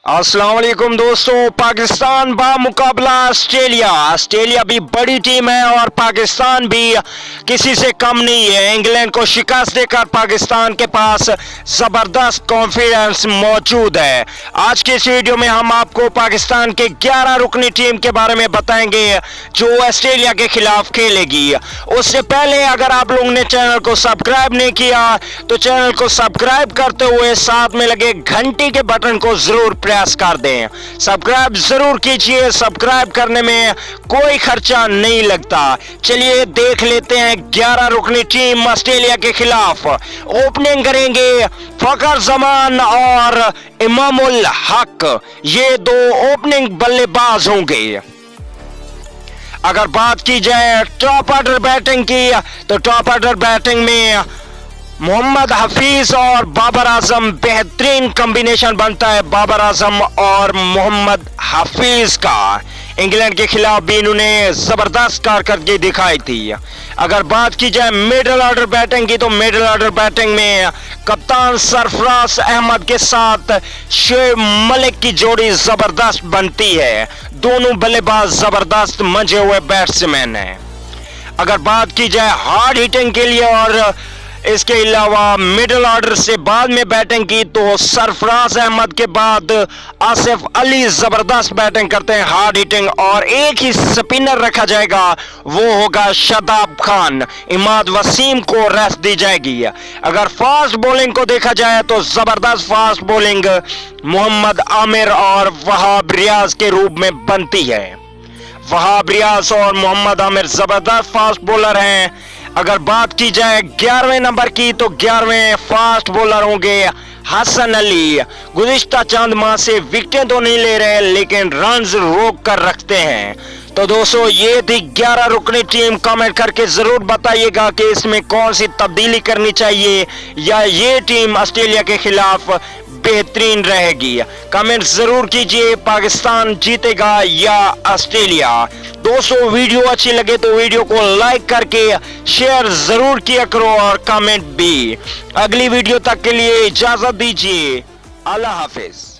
अस्सलाम वालेकुम दोस्तों। पाकिस्तान बा मुकाबला ऑस्ट्रेलिया भी बड़ी टीम है और पाकिस्तान भी किसी से कम नहीं है। इंग्लैंड को शिकस्त देकर पाकिस्तान के पास जबरदस्त कॉन्फिडेंस मौजूद है। आज के इस वीडियो में हम आपको पाकिस्तान के 11 रुकनी टीम के बारे में बताएंगे जो ऑस्ट्रेलिया के खिलाफ खेलेगी। उससे पहले अगर आप लोगों ने चैनल को सब्सक्राइब नहीं किया तो चैनल को सब्सक्राइब करते हुए साथ में लगे घंटी के बटन को जरूर प्रेस कर दें। सब्सक्राइब जरूर कीजिए, सब्सक्राइब करने में कोई खर्चा नहीं लगता। चलिए देख लेते हैं 11 रुकनी टीम ऑस्ट्रेलिया के खिलाफ। ओपनिंग करेंगे फखर जमान और इमामुल हक, ये दो ओपनिंग बल्लेबाज होंगे। अगर बात की जाए टॉप ऑर्डर बैटिंग की तो टॉप ऑर्डर बैटिंग में मोहम्मद हफीज और बाबर आजम बेहतरीन कॉम्बिनेशन बनता है। बाबर आजम और मोहम्मद हफीज का इंग्लैंड के खिलाफ भी इन्होंने जबरदस्त कारकर्दगी दिखाई थी। अगर बात की जाए मिडिल ऑर्डर बैटिंग की तो मिडिल ऑर्डर बैटिंग में कप्तान सरफराज अहमद के साथ शोएब मलिक की जोड़ी जबरदस्त बनती है। दोनों बल्लेबाज जबरदस्त मंजे हुए बैट्समैन हैं। अगर बात की जाए हार्ड हिटिंग के लिए और इसके अलावा मिडिल ऑर्डर से बाद में बैटिंग की तो सरफराज अहमद के बाद आसिफ अली जबरदस्त बैटिंग करते हैं हार्ड हिटिंग, और एक ही स्पिनर रखा जाएगा, वो होगा शादाब खान। इमाद वसीम को रेस्ट दी जाएगी। अगर फास्ट बॉलिंग को देखा जाए तो जबरदस्त फास्ट बॉलिंग मोहम्मद आमिर और वहाब रियाज के रूप में बनती है। वहाब रियाज और मोहम्मद आमिर जबरदस्त फास्ट बॉलर हैं। अगर बात की जाए 11वें नंबर की तो 11वें फास्ट बॉलर होंगे हसन अली। गुज़िश्ता चंद माह से विकेटें तो नहीं ले रहे लेकिन रन्स रोक कर रखते हैं। तो दोस्तों ये थी 11 रुकनी टीम। कमेंट करके जरूर बताइएगा कि इसमें कौन सी तब्दीली करनी चाहिए या ये टीम ऑस्ट्रेलिया के खिलाफ बेहतरीन रहेगी। कमेंट जरूर कीजिए, पाकिस्तान जीतेगा या ऑस्ट्रेलिया। दोस्तों वीडियो अच्छी लगे तो वीडियो को लाइक करके शेयर जरूर किया करो और कमेंट भी। अगली वीडियो तक के लिए इजाजत दीजिए। अल्लाह हाफिज।